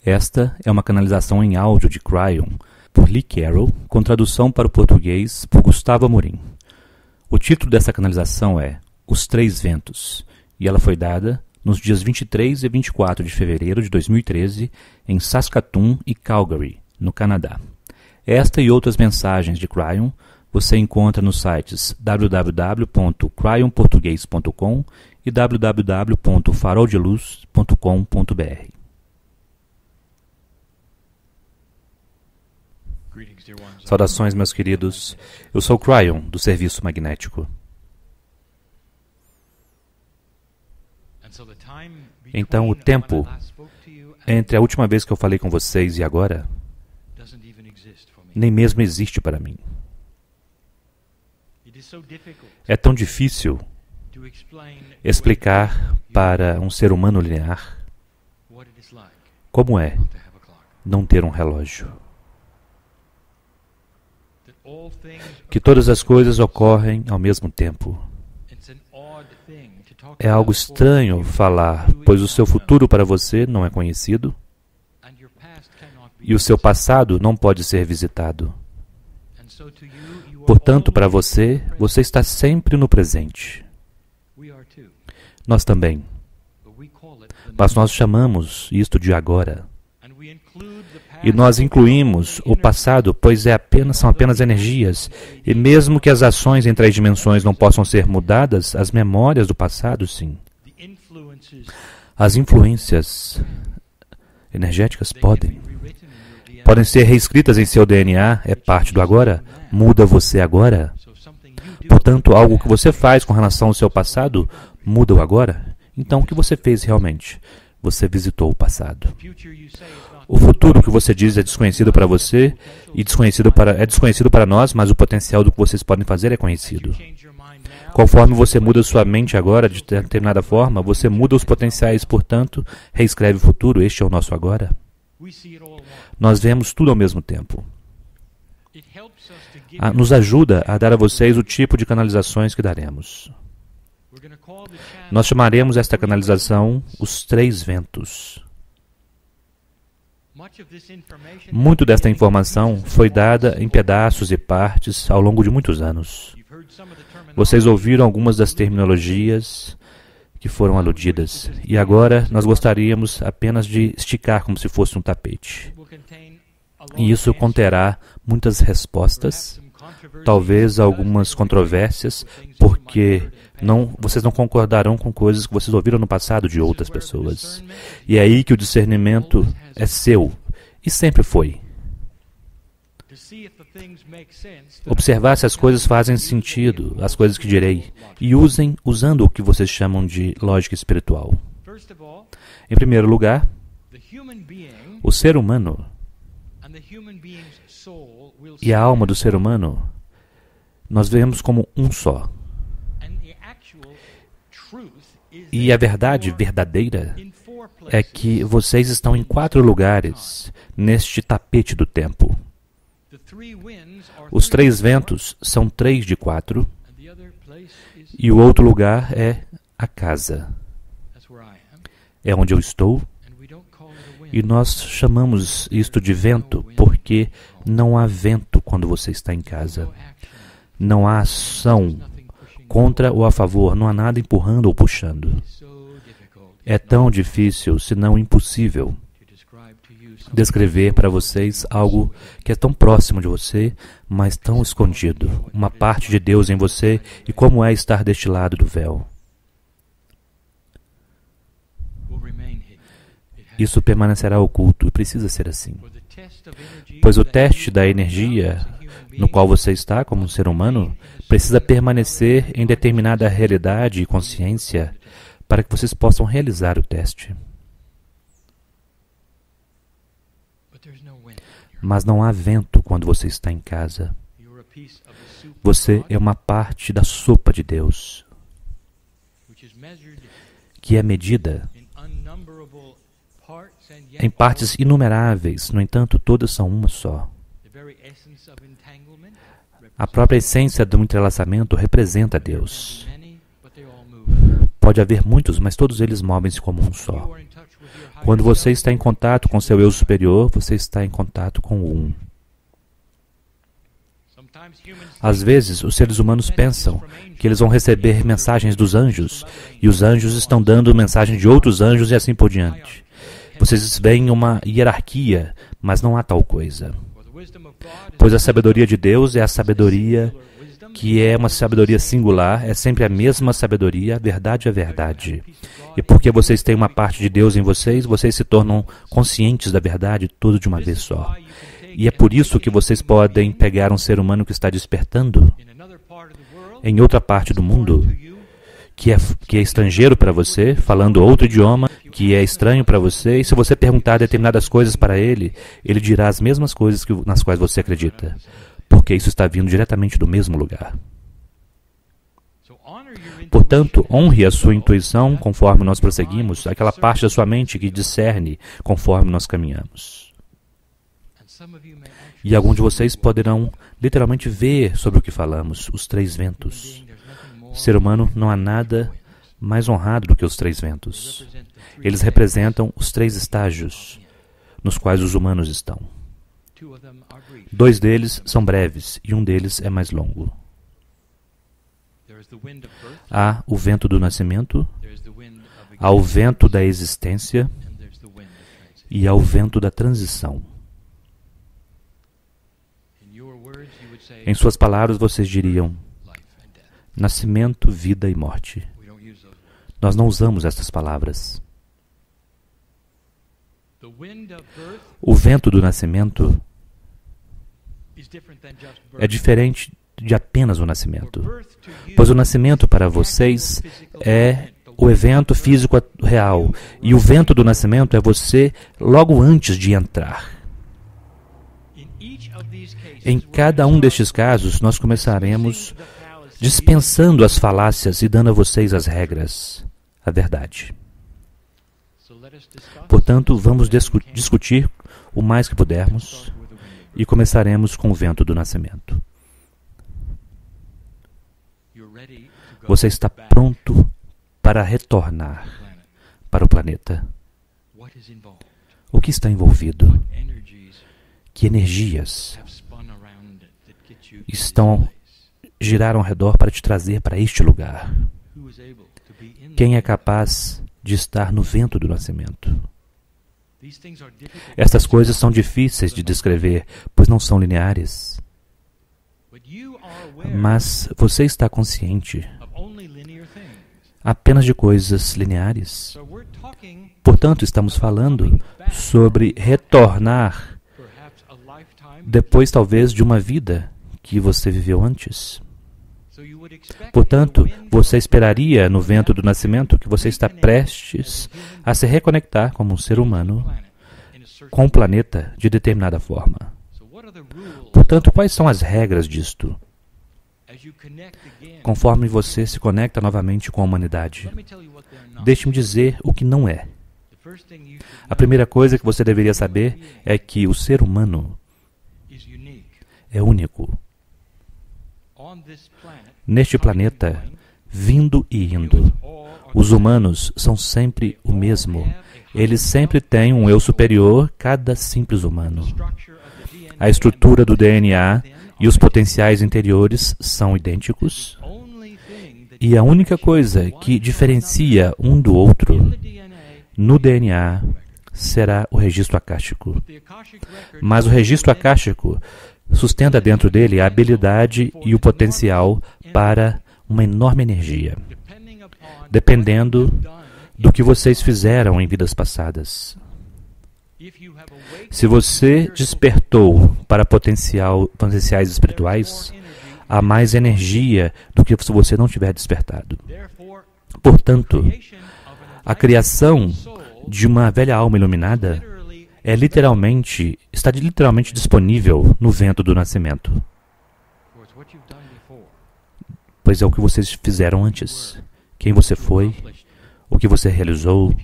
Esta é uma canalização em áudio de Cryon, por Lee Carroll, com tradução para o português por Gustavo Amorim. O título dessa canalização é Os Três Ventos, e ela foi dada nos dias 23 e 24 de fevereiro de 2013, em Saskatoon e Calgary, no Canadá. Esta e outras mensagens de Cryon você encontra nos sites www.cryonportugues.com e www.faroldeluz.com.br. Saudações, meus queridos. Eu sou Cryon, do Serviço Magnético. Então, o tempo entre a última vez que eu falei com vocês e agora nem mesmo existe para mim. É tão difícil explicar para um ser humano linear como é não ter um relógio. Que todas as coisas ocorrem ao mesmo tempo. É algo estranho falar, pois o seu futuro para você não é conhecido e o seu passado não pode ser visitado. Portanto, para você, você está sempre no presente. Nós também. Mas nós chamamos isto de agora. E nós incluímos o passado, pois são apenas energias. E mesmo que as ações em 3 dimensões não possam ser mudadas, as memórias do passado, sim. As influências energéticas podem ser reescritas em seu DNA, é parte do agora, muda você agora. Portanto, algo que você faz com relação ao seu passado, muda o agora. Então, o que você fez realmente? Você visitou o passado. O futuro que você diz é desconhecido para você e desconhecido para nós, mas o potencial do que vocês podem fazer é conhecido. Conforme você muda sua mente agora de determinada forma, você muda os potenciais, portanto, reescreve o futuro. Este é o nosso agora. Nós vemos tudo ao mesmo tempo. Nos ajuda a dar a vocês o tipo de canalizações que daremos. Nós chamaremos esta canalização Os Três Ventos. Muito desta informação foi dada em pedaços e partes ao longo de muitos anos. Vocês ouviram algumas das terminologias que foram aludidas, e agora nós gostaríamos apenas de esticar como se fosse um tapete. E isso conterá muitas respostas, talvez algumas controvérsias, porque vocês não concordarão com coisas que vocês ouviram no passado de outras pessoas. E é aí que o discernimento é seu, e sempre foi. Observar se as coisas fazem sentido, as coisas que direi, e usando o que vocês chamam de lógica espiritual. Em primeiro lugar, o ser humano e a alma do ser humano nós vemos como um só. E a verdade verdadeira é que vocês estão em 4 lugares neste tapete do tempo. Os 3 ventos são 3 de 4, e o outro lugar é a casa. É onde eu estou, e nós chamamos isto de vento porque não há vento quando você está em casa. Não há ação contra ou a favor, não há nada empurrando ou puxando. É tão difícil, se não impossível, descrever para vocês algo que é tão próximo de você, mas tão escondido, uma parte de Deus em você e como é estar deste lado do véu. Isso permanecerá oculto e precisa ser assim. Pois o teste da energia no qual você está como um ser humano precisa permanecer em determinada realidade e consciência para que vocês possam realizar o teste. Mas não há vento quando você está em casa. Você é uma parte da sopa de Deus, que é medida em partes inumeráveis, no entanto, todas são uma só. A própria essência do entrelaçamento representa Deus. Pode haver muitos, mas todos eles movem-se como um só. Quando você está em contato com seu eu superior, você está em contato com o Um. Às vezes, os seres humanos pensam que eles vão receber mensagens dos anjos, e os anjos estão dando mensagem de outros anjos e assim por diante. Vocês veem uma hierarquia, mas não há tal coisa. Pois a sabedoria de Deus é a sabedoria que é uma sabedoria singular, é sempre a mesma sabedoria, a verdade é a verdade. E porque vocês têm uma parte de Deus em vocês, vocês se tornam conscientes da verdade tudo de uma vez só. E é por isso que vocês podem pegar um ser humano que está despertando em outra parte do mundo, que é estrangeiro para você, falando outro idioma, que é estranho para você, e se você perguntar determinadas coisas para ele, ele dirá as mesmas coisas nas quais você acredita, porque isso está vindo diretamente do mesmo lugar. Portanto, honre a sua intuição conforme nós prosseguimos, aquela parte da sua mente que discerne conforme nós caminhamos. E alguns de vocês poderão literalmente ver sobre o que falamos, os três ventos. Ser humano, não há nada mais honrado do que os três ventos. Eles representam os três estágios nos quais os humanos estão. 2 deles são breves e um deles é mais longo. Há o vento do nascimento, há o vento da existência e há o vento da transição. Em suas palavras, vocês diriam nascimento, vida e morte. Nós não usamos estas palavras. O vento do nascimento é diferente de apenas o nascimento, pois o nascimento para vocês é o evento físico real, e o vento do nascimento é você logo antes de entrar. Em cada um destes casos, nós começaremos dispensando as falácias e dando a vocês as regras, a verdade. Portanto, vamos discutir o mais que pudermos e começaremos com o vento do nascimento. Você está pronto para retornar para o planeta? O que está envolvido? Que energias giraram ao redor para te trazer para este lugar? Quem é capaz de estar no vento do nascimento? Estas coisas são difíceis de descrever, pois não são lineares. Mas você está consciente apenas de coisas lineares. Portanto, estamos falando sobre retornar depois, talvez, de uma vida que você viveu antes. Portanto, você esperaria no vento do nascimento que você está prestes a se reconectar como um ser humano com o planeta de determinada forma. Portanto, quais são as regras disto? Conforme você se conecta novamente com a humanidade, deixe-me dizer o que não é. A primeira coisa que você deveria saber é que o ser humano é único. Neste planeta, vindo e indo, os humanos são sempre o mesmo. Eles sempre têm um eu superior, cada simples humano. A estrutura do DNA e os potenciais interiores são idênticos. E a única coisa que diferencia um do outro no DNA será o registro akáshico. Mas o registro akáshico sustenta dentro dele a habilidade e o potencial para uma enorme energia, dependendo do que vocês fizeram em vidas passadas. Se você despertou para potenciais espirituais, há mais energia do que se você não tiver despertado. Portanto, a criação de uma velha alma iluminada está literalmente disponível no vento do nascimento. Pois é o que vocês fizeram antes. Quem você foi, o que você realizou,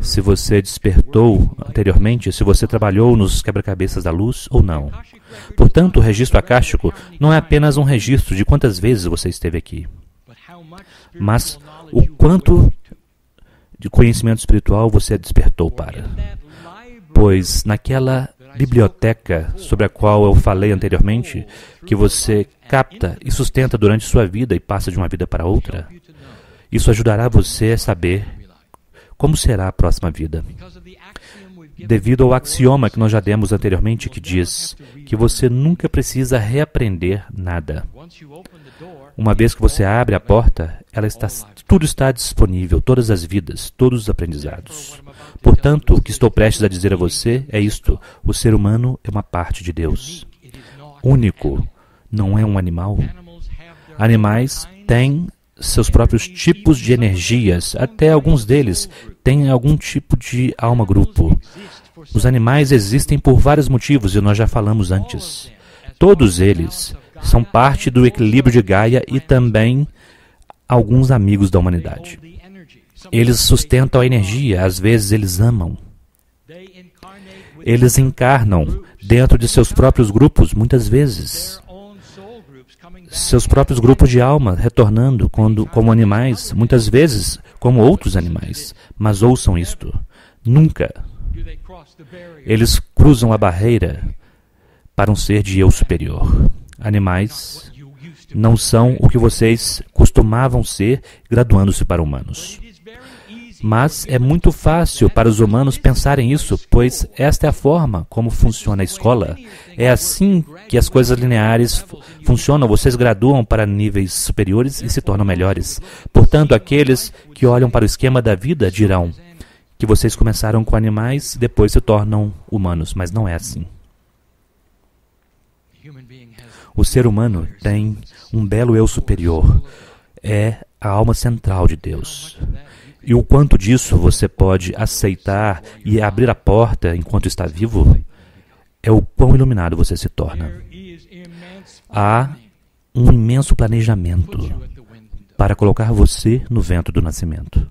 se você despertou anteriormente, se você trabalhou nos quebra-cabeças da luz ou não. Portanto, o registro akáshico não é apenas um registro de quantas vezes você esteve aqui, mas o quanto de conhecimento espiritual você despertou para. Pois naquela biblioteca sobre a qual eu falei anteriormente, que você capta e sustenta durante sua vida e passa de uma vida para outra, isso ajudará você a saber como será a próxima vida. Devido ao axioma que nós já demos anteriormente, que diz que você nunca precisa reaprender nada. Uma vez que você abre a porta, tudo está disponível, todas as vidas, todos os aprendizados. Portanto, o que estou prestes a dizer a você é isto: o ser humano é uma parte de Deus. Único, não é um animal. Animais têm seus próprios tipos de energias, até alguns deles têm algum tipo de alma-grupo. Os animais existem por vários motivos, e nós já falamos antes. Todos eles são parte do equilíbrio de Gaia e também alguns amigos da humanidade. Eles sustentam a energia, às vezes eles amam. Eles encarnam dentro de seus próprios grupos, muitas vezes. Seus próprios grupos de alma retornando como animais, muitas vezes como outros animais. Mas ouçam isto: nunca eles cruzam a barreira para um ser de eu superior. Animais não são o que vocês costumavam ser, graduando-se para humanos. Mas é muito fácil para os humanos pensarem isso, pois esta é a forma como funciona a escola. É assim que as coisas lineares funcionam. Vocês graduam para níveis superiores e se tornam melhores. Portanto, aqueles que olham para o esquema da vida dirão que vocês começaram com animais e depois se tornam humanos, mas não é assim. O ser humano tem um belo eu superior. É a alma central de Deus. E o quanto disso você pode aceitar e abrir a porta enquanto está vivo, é o quão iluminado você se torna. Há um imenso planejamento para colocar você no vento do nascimento.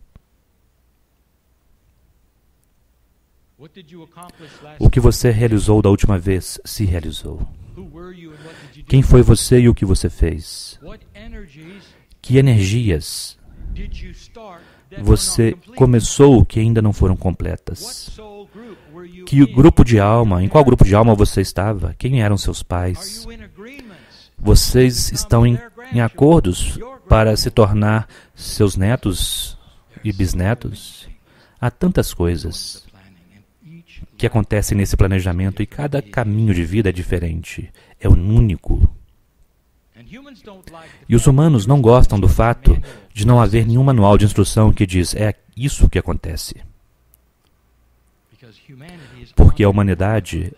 O que você realizou da última vez se realizou. Quem foi você e o que você fez? Que energias você começou que ainda não foram completas? Que grupo de alma, em qual grupo de alma você estava? Quem eram seus pais? Vocês estão em acordos para se tornar seus netos e bisnetos? Há tantas coisas que acontecem nesse planejamento e cada caminho de vida é diferente, é único. E os humanos não gostam do fato de não haver nenhum manual de instrução que diz é isso que acontece. Porque a humanidade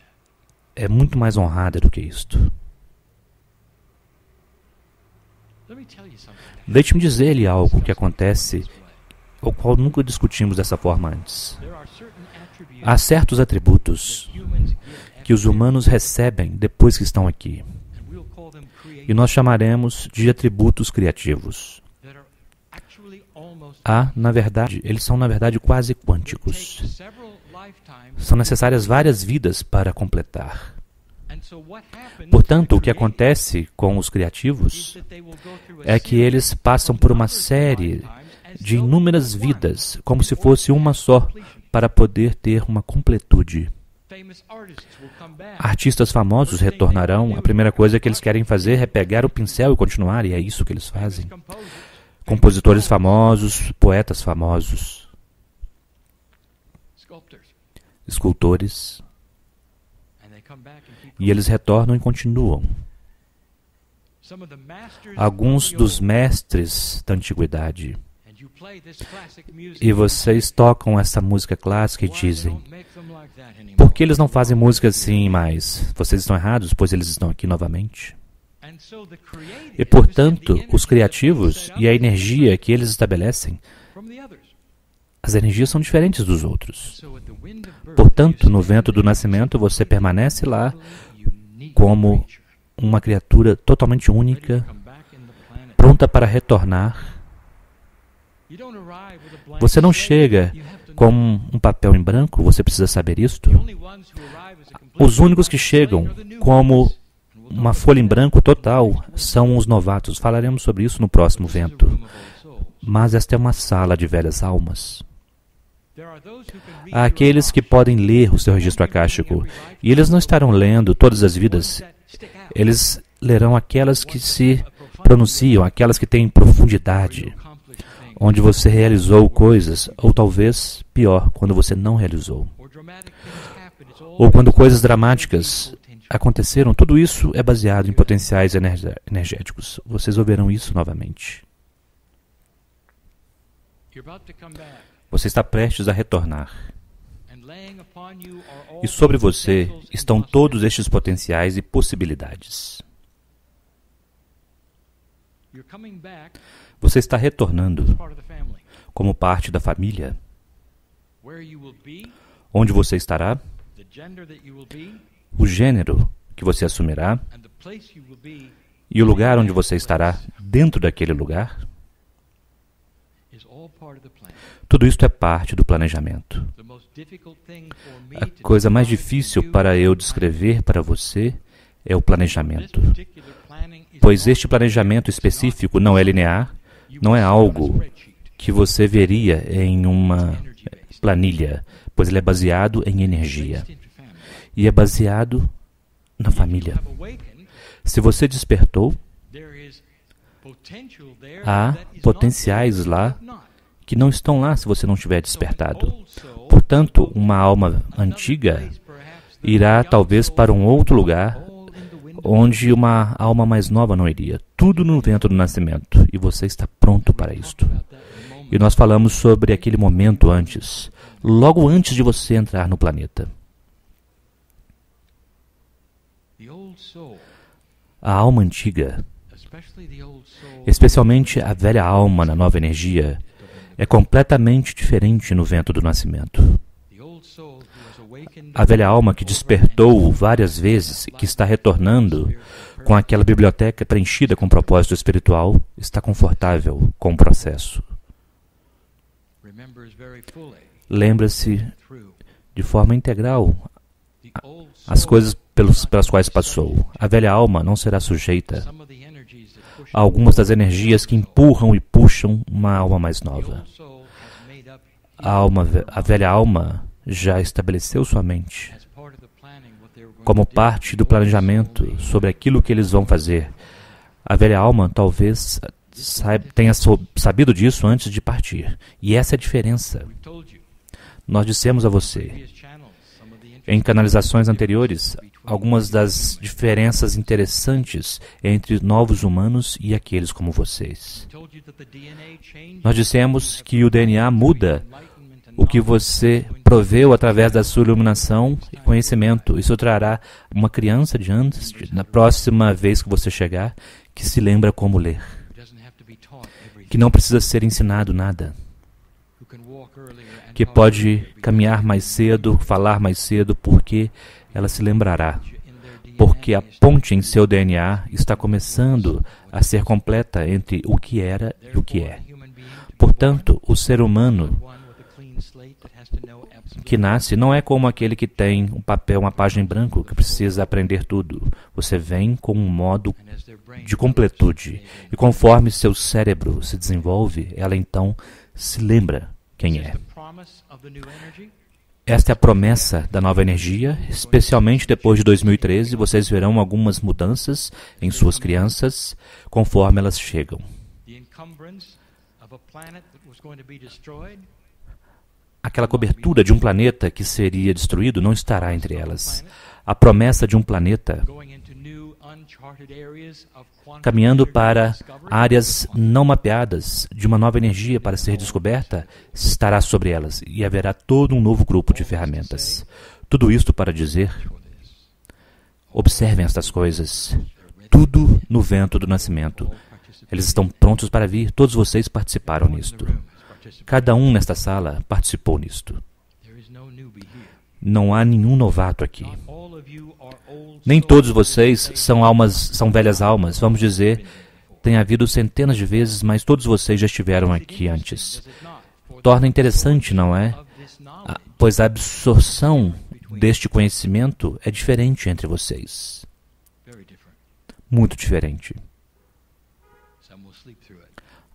é muito mais honrada do que isto. Deixe-me dizer-lhe algo que acontece, o qual nunca discutimos dessa forma antes. Há certos atributos que os humanos recebem depois que estão aqui. E nós chamaremos de atributos criativos. Eles são, na verdade, quase quânticos. São necessárias várias vidas para completar. Portanto, o que acontece com os criativos é que eles passam por uma série de inúmeras vidas, como se fosse uma só, para poder ter uma completude. Artistas famosos retornarão. A primeira coisa que eles querem fazer é pegar o pincel e continuar, e é isso que eles fazem. Compositores famosos, poetas famosos, escultores, e eles retornam e continuam. Alguns dos mestres da antiguidade, e vocês tocam essa música clássica e dizem: por que eles não fazem música assim mais? Vocês estão errados, pois eles estão aqui novamente. E, portanto, os criativos e a energia que eles estabelecem, as energias são diferentes dos outros. Portanto, no vento do nascimento, você permanece lá como uma criatura totalmente única, pronta para retornar. Você não chega com um papel em branco, você precisa saber isto. Os únicos que chegam como uma folha em branco total são os novatos. Falaremos sobre isso no próximo vento. Mas esta é uma sala de velhas almas. Há aqueles que podem ler o seu registro akáshico, e eles não estarão lendo todas as vidas. Eles lerão aquelas que se pronunciam, aquelas que têm profundidade, onde você realizou coisas, ou talvez, pior, quando você não realizou. Ou quando coisas dramáticas aconteceram, tudo isso é baseado em potenciais energéticos. Vocês ouvirão isso novamente. Você está prestes a retornar. E sobre você estão todos estes potenciais e possibilidades. Você está retornando como parte da família. Onde você estará, o gênero que você assumirá e o lugar onde você estará dentro daquele lugar, tudo isto é parte do planejamento. A coisa mais difícil para eu descrever para você é o planejamento, pois este planejamento específico não é linear, não é algo que você veria em uma planilha, pois ele é baseado em energia e é baseado na família. Se você despertou, há potenciais lá que não estão lá se você não tiver despertado. Portanto, uma alma antiga irá talvez para um outro lugar onde uma alma mais nova não iria. Tudo no vento do nascimento. E você está pronto para isto. E nós falamos sobre aquele momento antes, logo antes de você entrar no planeta. A alma antiga, especialmente a velha alma na nova energia, é completamente diferente no vento do nascimento. A velha alma que despertou várias vezes, que está retornando com aquela biblioteca preenchida com propósito espiritual, está confortável com o processo. Lembra-se de forma integral as coisas pelas quais passou. A velha alma não será sujeita a algumas das energias que empurram e puxam uma alma mais nova. A velha alma já estabeleceu sua mente como parte do planejamento sobre aquilo que eles vão fazer. A velha alma talvez tenha sabido disso antes de partir. E essa é a diferença. Nós dissemos a você, em canalizações anteriores, algumas das diferenças interessantes entre novos humanos e aqueles como vocês. Nós dissemos que o DNA muda o que você proveu através da sua iluminação e conhecimento. Isso trará uma criança de antes, na próxima vez que você chegar, que se lembra como ler, que não precisa ser ensinado nada, que pode caminhar mais cedo, falar mais cedo, porque ela se lembrará. Porque a ponte em seu DNA está começando a ser completa entre o que era e o que é. Portanto, o ser humano que nasce não é como aquele que tem um papel, uma página em branco, que precisa aprender tudo. Você vem com um modo de completude. E conforme seu cérebro se desenvolve, ela então se lembra quem é. Esta é a promessa da nova energia, especialmente depois de 2013, vocês verão algumas mudanças em suas crianças conforme elas chegam. Aquela cobertura de um planeta que seria destruído não estará entre elas. A promessa de um planeta caminhando para áreas não mapeadas, de uma nova energia para ser descoberta, estará sobre elas e haverá todo um novo grupo de ferramentas. Tudo isto para dizer, observem estas coisas, tudo no vento do nascimento. Eles estão prontos para vir, todos vocês participaram nisto. Cada um nesta sala participou nisto. Não há nenhum novato aqui. Nem todos vocês são velhas almas. Vamos dizer, tem havido centenas de vezes, mas todos vocês já estiveram aqui antes. Torna interessante, não é? Pois a absorção deste conhecimento é diferente entre vocês. Muito diferente.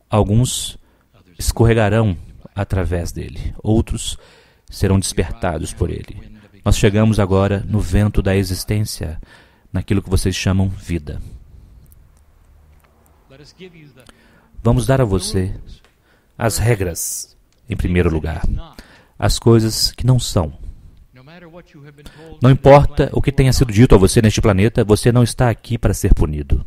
Alguns escorregarão através dele. Outros serão despertados por ele. Nós chegamos agora no vento da existência, naquilo que vocês chamam vida. Vamos dar a você as regras, em primeiro lugar. As coisas que não são. Não importa o que tenha sido dito a você neste planeta, você não está aqui para ser punido.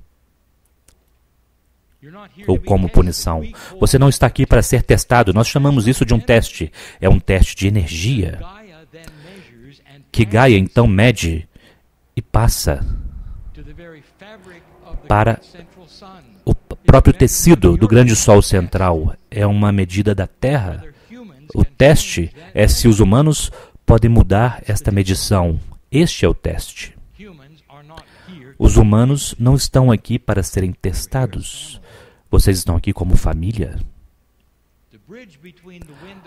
Ou como punição. Você não está aqui para ser testado. Nós chamamos isso de um teste. É um teste de energia. Que Gaia então mede e passa para o próprio tecido do grande Sol central. É uma medida da Terra. O teste é se os humanos podem mudar esta medição. Este é o teste. Os humanos não estão aqui para serem testados. Vocês estão aqui como família.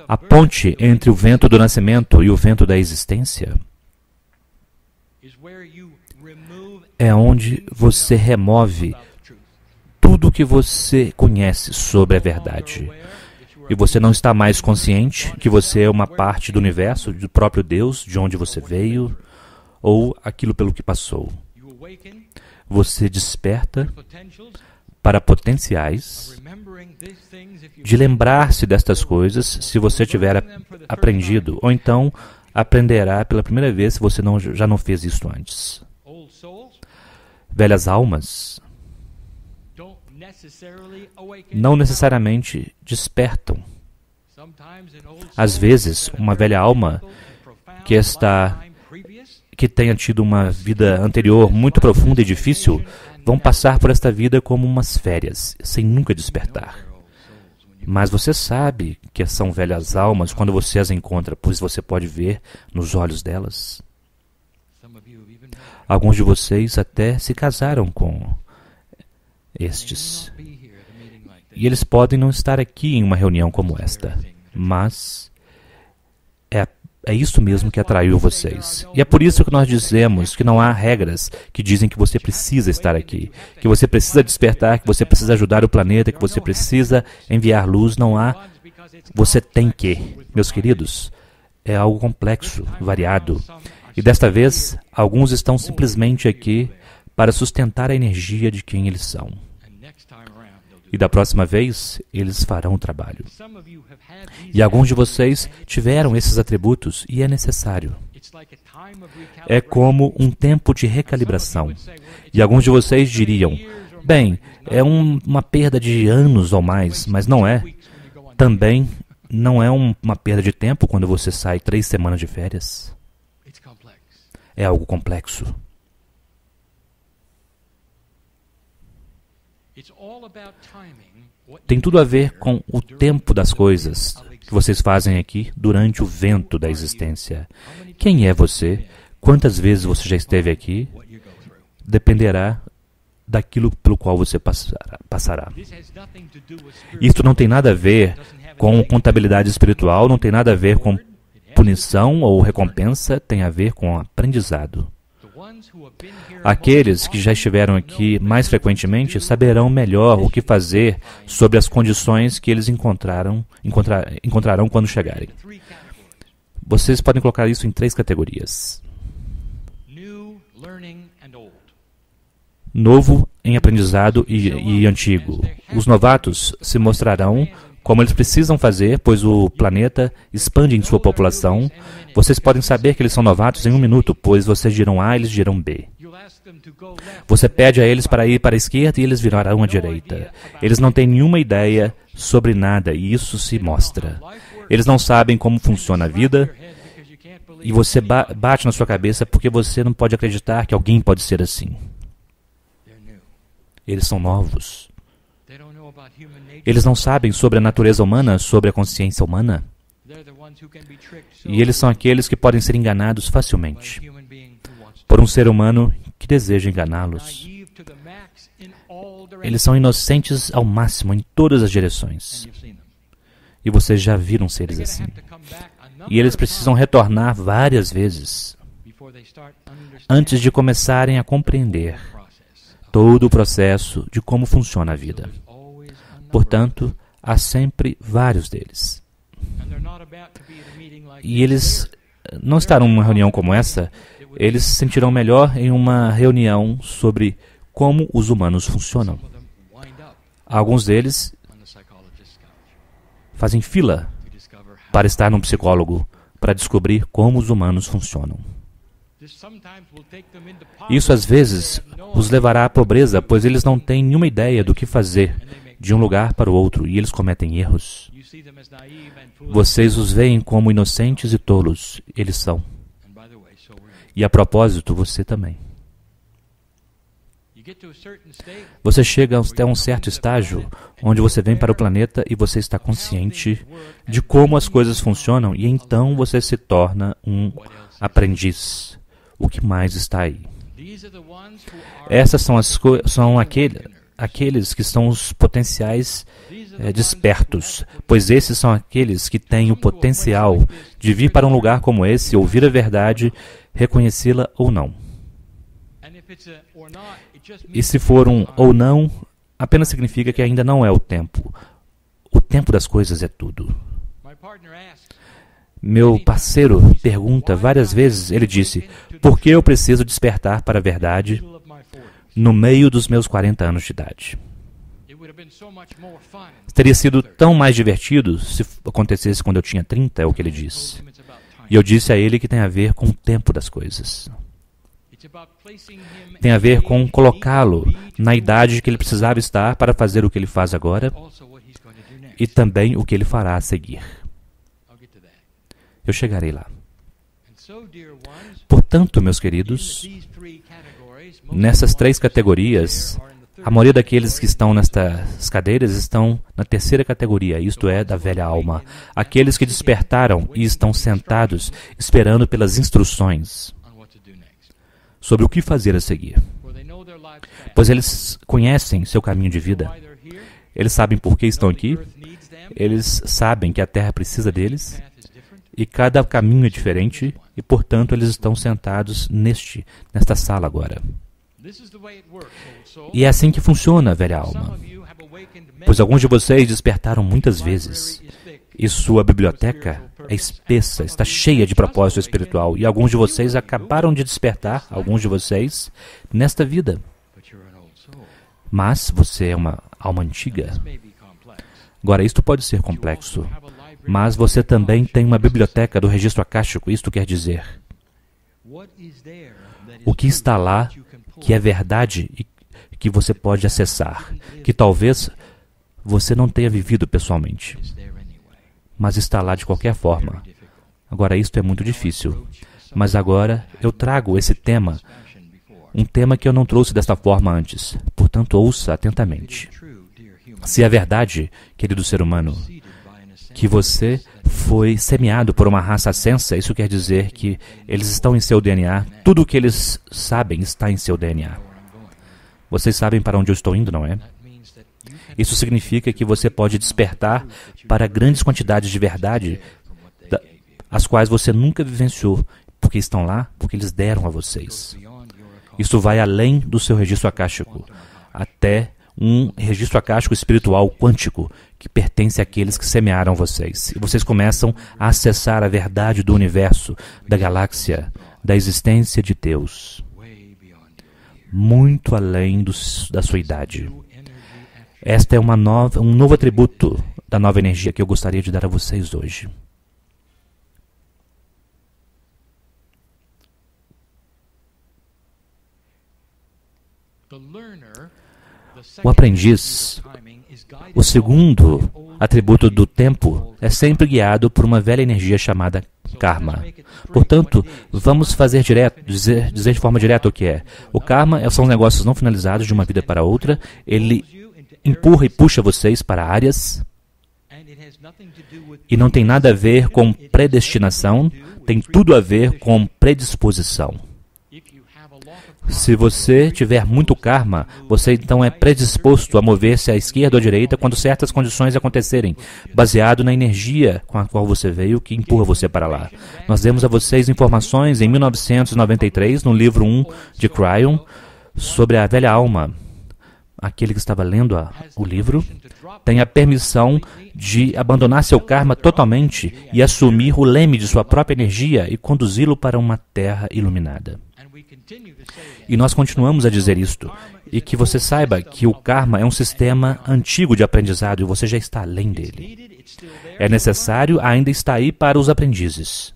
A ponte entre o vento do nascimento e o vento da existência é onde você remove tudo o que você conhece sobre a verdade. E você não está mais consciente que você é uma parte do universo, do próprio Deus, de onde você veio, ou aquilo pelo que passou. Você desperta para potenciais de lembrar-se destas coisas se você tiver aprendido, ou então aprenderá pela primeira vez se você já não fez isso antes. Velhas almas não necessariamente despertam. Às vezes, uma velha alma que tenha tido uma vida anterior muito profunda e difícil, vão passar por esta vida como umas férias, sem nunca despertar. Mas você sabe que são velhas almas quando você as encontra, pois você pode ver nos olhos delas. Alguns de vocês até se casaram com estes. E eles podem não estar aqui em uma reunião como esta, mas é isso mesmo que atraiu vocês. E é por isso que nós dizemos que não há regras que dizem que você precisa estar aqui, que você precisa despertar, que você precisa ajudar o planeta, que você precisa enviar luz. Não há. Você tem que. Meus queridos, é algo complexo, variado. E desta vez, alguns estão simplesmente aqui para sustentar a energia de quem eles são. E da próxima vez, eles farão o trabalho. E alguns de vocês tiveram esses atributos e é necessário. É como um tempo de recalibração. E alguns de vocês diriam, bem, é uma perda de anos ou mais, mas não é. Também não é uma perda de tempo quando você sai 3 semanas de férias. É algo complexo. Tem tudo a ver com o tempo das coisas que vocês fazem aqui durante o vento da existência. Quem é você? Quantas vezes você já esteve aqui? Dependerá daquilo pelo qual você passará. Isso não tem nada a ver com contabilidade espiritual, não tem nada a ver com punição ou recompensa, tem a ver com aprendizado. Aqueles que já estiveram aqui mais frequentemente saberão melhor o que fazer sobre as condições que eles encontrarão quando chegarem. Vocês podem colocar isso em 3 categorias. Novo em aprendizado e antigo. Os novatos se mostrarão como eles precisam fazer, pois o planeta expande em sua população. Vocês podem saber que eles são novatos em 1 minuto, pois vocês dirão A e eles dirão B. Você pede a eles para ir para a esquerda e eles virarão à direita. Eles não têm nenhuma ideia sobre nada e isso se mostra. Eles não sabem como funciona a vida e você bate na sua cabeça porque você não pode acreditar que alguém pode ser assim. Eles são novos. Eles não sabem sobre a natureza humana, sobre a consciência humana. E eles são aqueles que podem ser enganados facilmente por um ser humano que deseja enganá-los. Eles são inocentes ao máximo em todas as direções. E vocês já viram seres assim. E eles precisam retornar várias vezes antes de começarem a compreender todo o processo de como funciona a vida. Portanto, há sempre vários deles. E eles não estarão numa reunião como essa, eles se sentirão melhor em uma reunião sobre como os humanos funcionam. Alguns deles fazem fila para estar num psicólogo, para descobrir como os humanos funcionam. Isso às vezes os levará à pobreza, pois eles não têm nenhuma ideia do que fazer de um lugar para o outro e eles cometem erros. Vocês os veem como inocentes e tolos. Eles são. E a propósito, você também. Você chega até um certo estágio onde você vem para o planeta e você está consciente de como as coisas funcionam e então você se torna um aprendiz. O que mais está aí? Essas são aqueles que são os potenciais despertos, pois esses são aqueles que têm o potencial de vir para um lugar como esse, ouvir a verdade, reconhecê-la ou não. E se for um ou não, apenas significa que ainda não é o tempo. O tempo das coisas é tudo. Meu parceiro pergunta várias vezes, ele disse, por que eu preciso despertar para a verdade no meio dos meus 40 anos de idade? Teria sido tão mais divertido se acontecesse quando eu tinha 30, é o que ele disse. E eu disse a ele que tem a ver com o tempo das coisas. Tem a ver com colocá-lo na idade que ele precisava estar para fazer o que ele faz agora e também o que ele fará a seguir. Eu chegarei lá. Portanto, meus queridos, nessas 3 categorias, a maioria daqueles que estão nestas cadeiras estão na 3ª categoria, isto é, da velha alma. Aqueles que despertaram e estão sentados esperando pelas instruções sobre o que fazer a seguir. Pois eles conhecem seu caminho de vida. Eles sabem por que estão aqui. Eles sabem que a Terra precisa deles. E cada caminho é diferente. E, portanto, eles estão sentados nesta sala agora. E é assim que funciona a velha alma. Pois alguns de vocês despertaram muitas vezes. E sua biblioteca é espessa, está cheia de propósito espiritual. E alguns de vocês acabaram de despertar, alguns de vocês, nesta vida. Mas você é uma alma antiga. Agora, isto pode ser complexo. Mas você também tem uma biblioteca do registro acástico. Isto quer dizer, o que está lá que é verdade e que você pode acessar, que talvez você não tenha vivido pessoalmente, mas está lá de qualquer forma. Agora, isto é muito difícil, mas agora eu trago esse tema, um tema que eu não trouxe desta forma antes, portanto, ouça atentamente. Se é verdade, querido ser humano, que você foi semeado por uma raça ascensa, isso quer dizer que eles estão em seu DNA, tudo o que eles sabem está em seu DNA. Vocês sabem para onde eu estou indo, não é? Isso significa que você pode despertar para grandes quantidades de verdade, as quais você nunca vivenciou, porque estão lá, porque eles deram a vocês. Isso vai além do seu registro acástico, até um registro acástico espiritual quântico, que pertence àqueles que semearam vocês. E vocês começam a acessar a verdade do universo, da galáxia, da existência de Deus, muito além da sua idade. Esta é um novo atributo da nova energia que eu gostaria de dar a vocês hoje. O aprendiz, o segundo atributo do tempo, é sempre guiado por uma velha energia chamada karma. Portanto, vamos fazer dizer de forma direta o que é. O karma são negócios não finalizados de uma vida para outra. Ele empurra e puxa vocês para áreas e não tem nada a ver com predestinação, tem tudo a ver com predisposição. Se você tiver muito karma, você então é predisposto a mover-se à esquerda ou à direita quando certas condições acontecerem, baseado na energia com a qual você veio que empurra você para lá. Nós demos a vocês informações em 1993, no livro 1 de Cryon, sobre a velha alma. aquele que estava lendo o livro, tem a permissão de abandonar seu karma totalmente e assumir o leme de sua própria energia e conduzi-lo para uma terra iluminada. E nós continuamos a dizer isto, e que você saiba que o karma é um sistema antigo de aprendizado e você já está além dele. É necessário, ainda está aí para os aprendizes.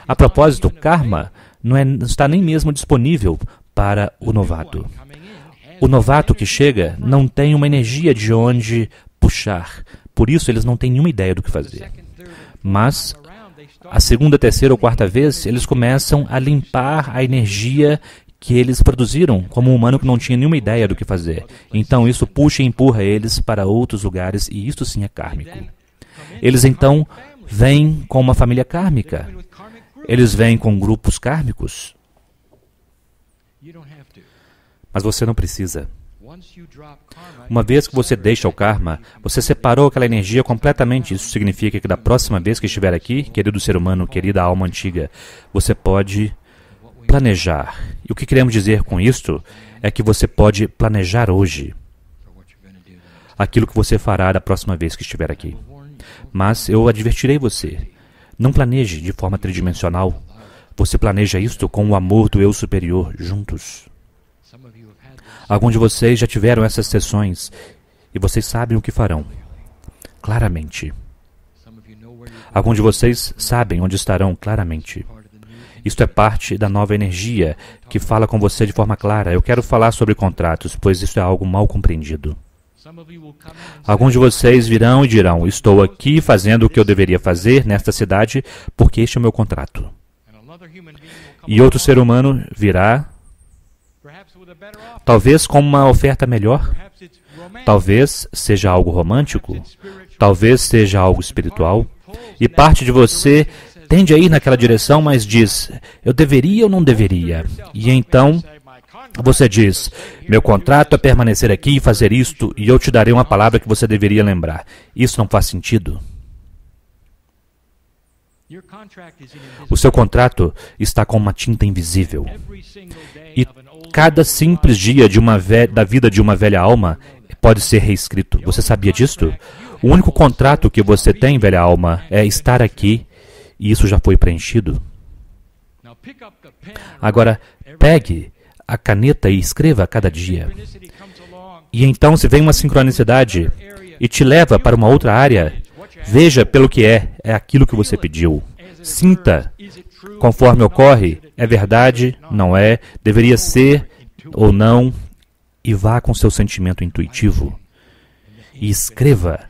A propósito, karma não está nem mesmo disponível para o novato. O novato que chega não tem uma energia de onde puxar, por isso eles não têm nenhuma ideia do que fazer. Mas a segunda, terceira ou quarta vez, eles começam a limpar a energia que eles produziram como um humano que não tinha nenhuma ideia do que fazer. Então isso puxa e empurra eles para outros lugares e isto sim é kármico. Eles então vêm com uma família kármica. Eles vêm com grupos kármicos. Mas você não precisa. Uma vez que você deixa o karma, você separou aquela energia completamente. Isso significa que da próxima vez que estiver aqui, querido ser humano, querida alma antiga, você pode planejar. E o que queremos dizer com isto é que você pode planejar hoje aquilo que você fará da próxima vez que estiver aqui. Mas eu advertirei você. Não planeje de forma tridimensional. Você planeja isto com o amor do eu superior juntos. Alguns de vocês já tiveram essas sessões e vocês sabem o que farão. Claramente. Alguns de vocês sabem onde estarão claramente. Isto é parte da nova energia que fala com você de forma clara. Eu quero falar sobre contratos, pois isso é algo mal compreendido. Alguns de vocês virão e dirão, estou aqui fazendo o que eu deveria fazer nesta cidade porque este é o meu contrato. E outro ser humano virá, talvez com uma oferta melhor, talvez seja algo romântico, talvez seja algo espiritual, e parte de você tende a ir naquela direção, mas diz, eu deveria ou não deveria? E então você diz, meu contrato é permanecer aqui e fazer isto, e eu te darei uma palavra que você deveria lembrar. Isso não faz sentido. O seu contrato está com uma tinta invisível. E cada simples dia da vida de uma velha alma pode ser reescrito. Você sabia disto? O único contrato que você tem, velha alma, é estar aqui, e isso já foi preenchido. Agora, pegue a caneta e escreva a cada dia. E então, se vem uma sincronicidade e te leva para uma outra área, veja pelo que é aquilo que você pediu. Sinta, conforme ocorre, é verdade, não é, deveria ser ou não, e vá com seu sentimento intuitivo. E escreva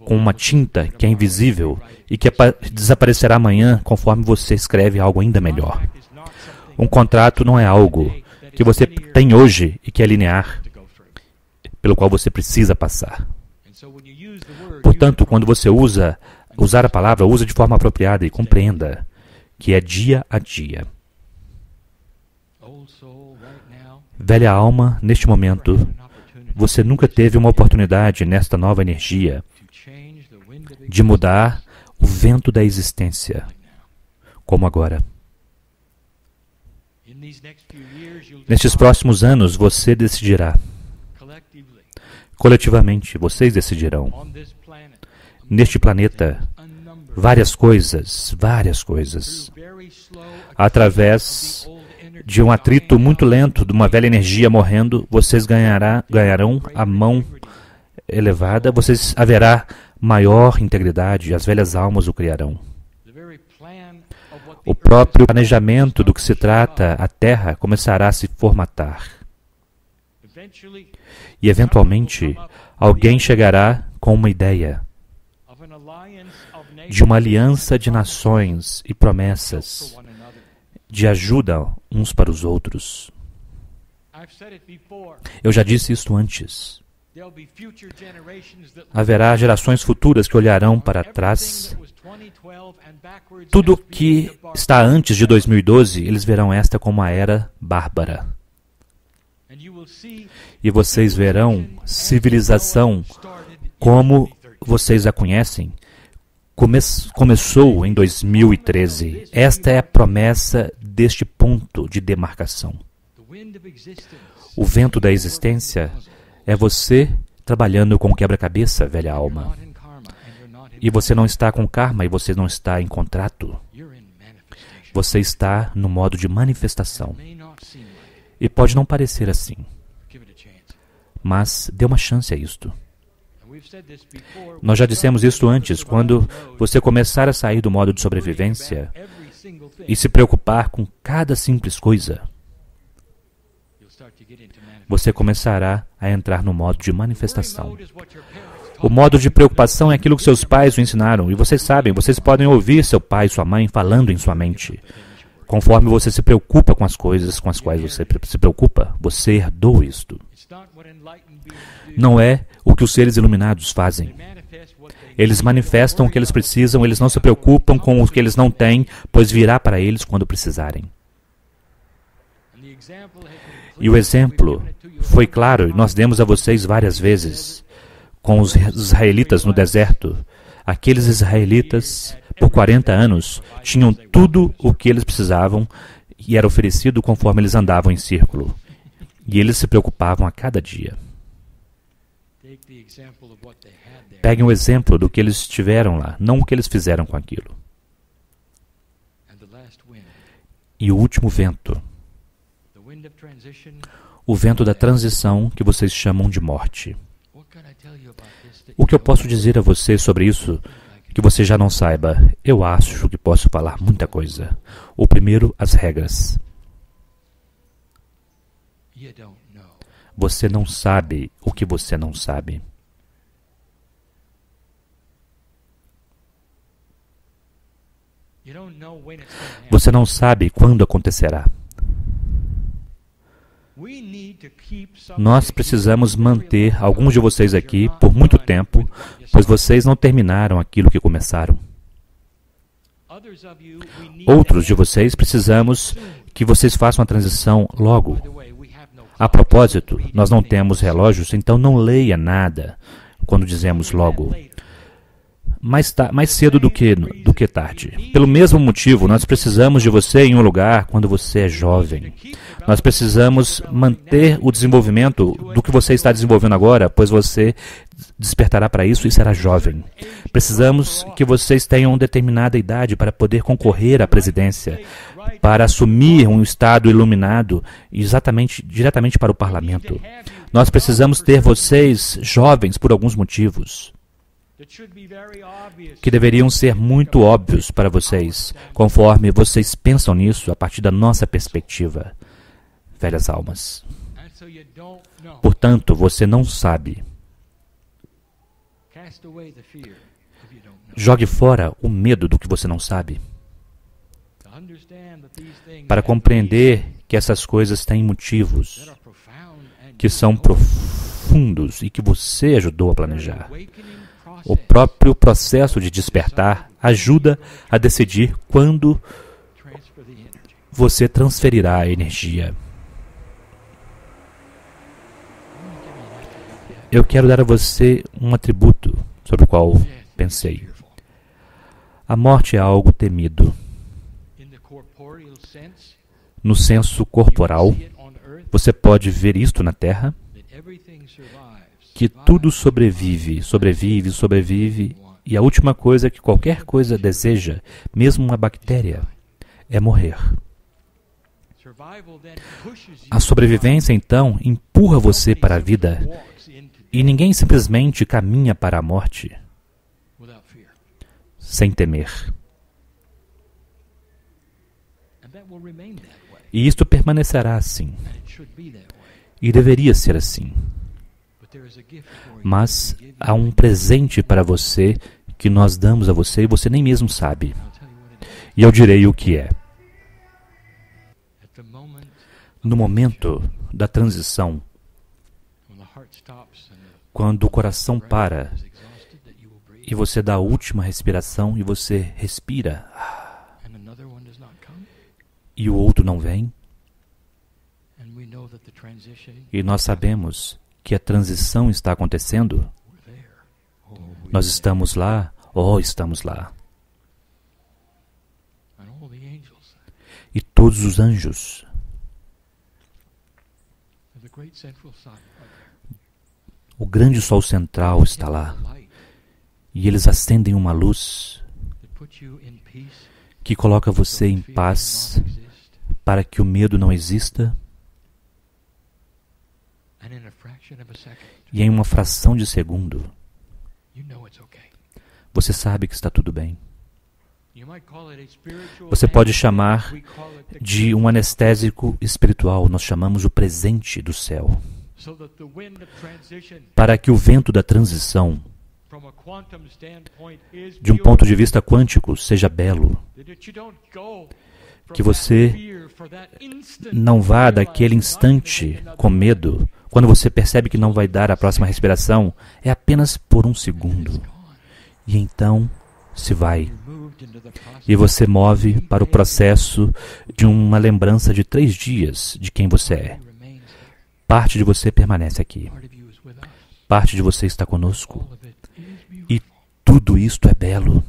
com uma tinta que é invisível e que desaparecerá amanhã conforme você escreve algo ainda melhor. Um contrato não é algo que você tem hoje e que é linear, pelo qual você precisa passar. Portanto, quando você usar a palavra, use de forma apropriada e compreenda que é dia a dia. Velha alma, neste momento, você nunca teve uma oportunidade nesta nova energia de mudar o vento da existência, como agora. Nestes próximos anos, você decidirá. Coletivamente, vocês decidirão. Neste planeta, várias coisas, através de um atrito muito lento, de uma velha energia morrendo, vocês ganharão a mão elevada, haverá maior integridade, as velhas almas o criarão. O próprio planejamento do que se trata a Terra começará a se formatar. E, eventualmente, alguém chegará com uma ideia de uma aliança de nações e promessas de ajuda uns para os outros. Eu já disse isto antes. Haverá gerações futuras que olharão para trás. Tudo que está antes de 2012, eles verão esta como a era bárbara. E vocês verão civilização como vocês a conhecem. Começou em 2013. Esta é a promessa deste ponto de demarcação. O vento da existência é você trabalhando com quebra-cabeça, velha alma. E você não está com karma e você não está em contrato. Você está no modo de manifestação. E pode não parecer assim, mas dê uma chance a isto. Nós já dissemos isso antes, quando você começar a sair do modo de sobrevivência e se preocupar com cada simples coisa, você começará a entrar no modo de manifestação. O modo de preocupação é aquilo que seus pais o ensinaram, e vocês sabem, vocês podem ouvir seu pai e sua mãe falando em sua mente. Conforme você se preocupa com as coisas com as quais você se preocupa, você herdou isto. Não é o que os seres iluminados fazem. Eles manifestam o que eles precisam, eles não se preocupam com o que eles não têm, pois virá para eles quando precisarem. E o exemplo foi claro, e nós demos a vocês várias vezes, com os israelitas no deserto. Aqueles israelitas, por 40 anos, tinham tudo o que eles precisavam e era oferecido conforme eles andavam em círculo. E eles se preocupavam a cada dia. Peguem o exemplo do que eles tiveram lá, não o que eles fizeram com aquilo. E o último vento, o vento da transição que vocês chamam de morte. O que eu posso dizer a você sobre isso que você já não saiba? Eu acho que posso falar muita coisa. O primeiro, as regras. Você não sabe o que você não sabe. Você não sabe quando acontecerá. Nós precisamos manter alguns de vocês aqui por muito tempo, pois vocês não terminaram aquilo que começaram. Outros de vocês precisamos que vocês façam a transição logo. A propósito, nós não temos relógios, então não leia nada quando dizemos logo. Mais cedo do que tarde. Pelo mesmo motivo, nós precisamos de você em um lugar quando você é jovem. Nós precisamos manter o desenvolvimento do que você está desenvolvendo agora, pois você despertará para isso e será jovem. Precisamos que vocês tenham determinada idade para poder concorrer à presidência, para assumir um estado iluminado diretamente para o parlamento. Nós precisamos ter vocês jovens por alguns motivos que deveriam ser muito óbvios para vocês, conforme vocês pensam nisso a partir da nossa perspectiva, velhas almas. Portanto, você não sabe. Jogue fora o medo do que você não sabe, para compreender que essas coisas têm motivos que são profundos e que você ajudou a planejar. O próprio processo de despertar ajuda a decidir quando você transferirá a energia. Eu quero dar a você um atributo sobre o qual pensei. A morte é algo temido. No senso corporal, você pode ver isto na Terra, que tudo sobrevive, e a última coisa que qualquer coisa deseja, mesmo uma bactéria, é morrer. A sobrevivência, então, empurra você para a vida, e ninguém simplesmente caminha para a morte sem temer. E isto permanecerá assim. E deveria ser assim. Mas há um presente para você que nós damos a você e você nem mesmo sabe. E eu direi o que é. No momento da transição, quando o coração para e você dá a última respiração e você respira e o outro não vem, e nós sabemos que a transição está acontecendo, nós estamos lá, estamos lá. E todos os anjos O grande sol central está lá. E eles acendem uma luz que coloca você em paz para que o medo não exista. E em uma fração de segundo, você sabe que está tudo bem. Você pode chamar de um anestésico espiritual. Nós chamamos o presente do céu. Para que o vento da transição, de um ponto de vista quântico, seja belo. Que você não vá daquele instante com medo. Quando você percebe que não vai dar a próxima respiração, é apenas por um segundo. E então se vai. E você move para o processo de uma lembrança de 3 dias de quem você é. Parte de você permanece aqui. Parte de você está conosco. E tudo isto é belo.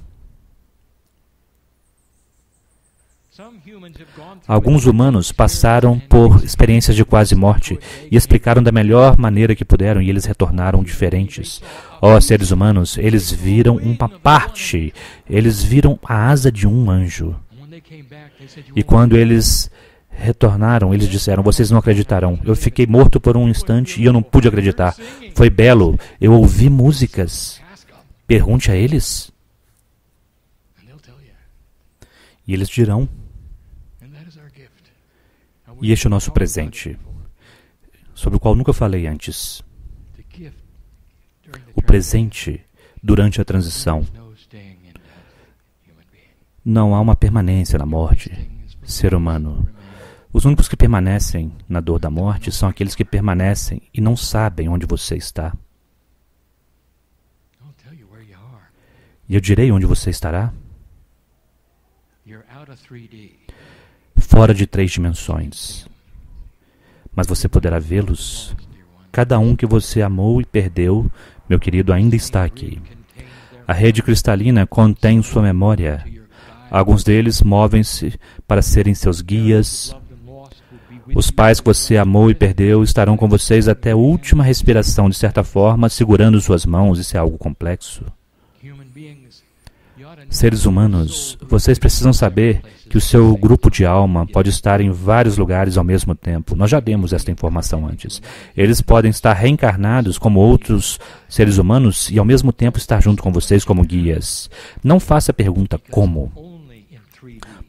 Alguns humanos passaram por experiências de quase morte e explicaram da melhor maneira que puderam, e eles retornaram diferentes. Seres humanos, eles viram uma parte, eles viram a asa de um anjo. E quando eles retornaram, eles disseram: vocês não acreditarão. Eu fiquei morto por um instante e eu não pude acreditar. Foi belo, eu ouvi músicas. Pergunte a eles. E eles dirão. E este é o nosso presente, sobre o qual nunca falei antes. O presente durante a transição. Não há uma permanência na morte, ser humano. Os únicos que permanecem na dor da morte são aqueles que permanecem e não sabem onde você está. E eu direi onde você estará. Fora de 3 dimensões. Mas você poderá vê-los. Cada um que você amou e perdeu, meu querido, ainda está aqui. A rede cristalina contém sua memória. Alguns deles movem-se para serem seus guias. Os pais que você amou e perdeu estarão com vocês até a última respiração, de certa forma, segurando suas mãos. Isso é algo complexo. Seres humanos, vocês precisam saber que o seu grupo de alma pode estar em vários lugares ao mesmo tempo. Nós já demos esta informação antes. Eles podem estar reencarnados como outros seres humanos e ao mesmo tempo estar junto com vocês como guias. Não faça a pergunta como.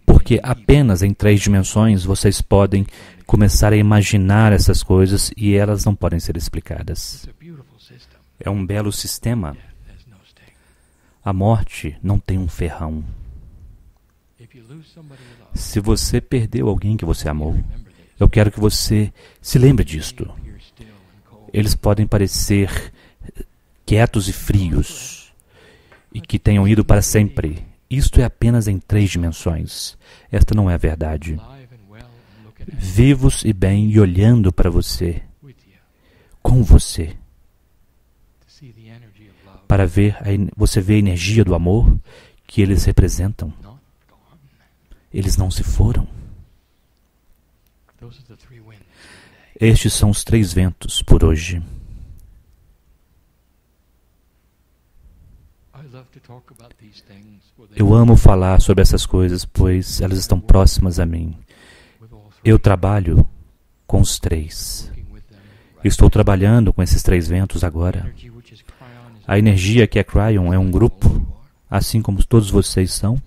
Porque apenas em 3 dimensões vocês podem começar a imaginar essas coisas e elas não podem ser explicadas. É um belo sistema. A morte não tem um ferrão. Se você perdeu alguém que você amou, eu quero que você se lembre disto. Eles podem parecer quietos e frios, e que tenham ido para sempre. Isto é apenas em 3 dimensões. Esta não é a verdade. Vivos e bem e olhando para você, com você. Para ver, você vê a energia do amor que eles representam. Eles não se foram. Estes são os 3 ventos por hoje. Eu amo falar sobre essas coisas, pois elas estão próximas a mim. Eu trabalho com os 3. Estou trabalhando com esses 3 ventos agora. A energia que é Cryon é um grupo, assim como todos vocês são.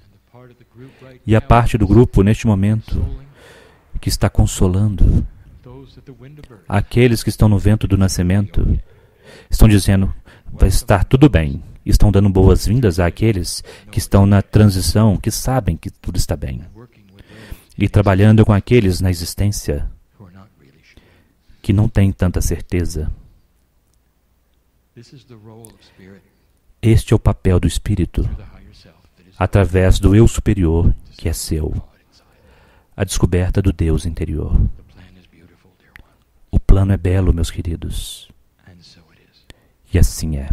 E a parte do grupo, neste momento, que está consolando aqueles que estão no vento do nascimento, estão dizendo: vai estar tudo bem. Estão dando boas-vindas àqueles que estão na transição, que sabem que tudo está bem. E trabalhando com aqueles na existência que não têm tanta certeza. Este é o papel do Espírito, através do Eu Superior, que é seu. A descoberta do Deus interior. O plano é belo, meus queridos. E assim é.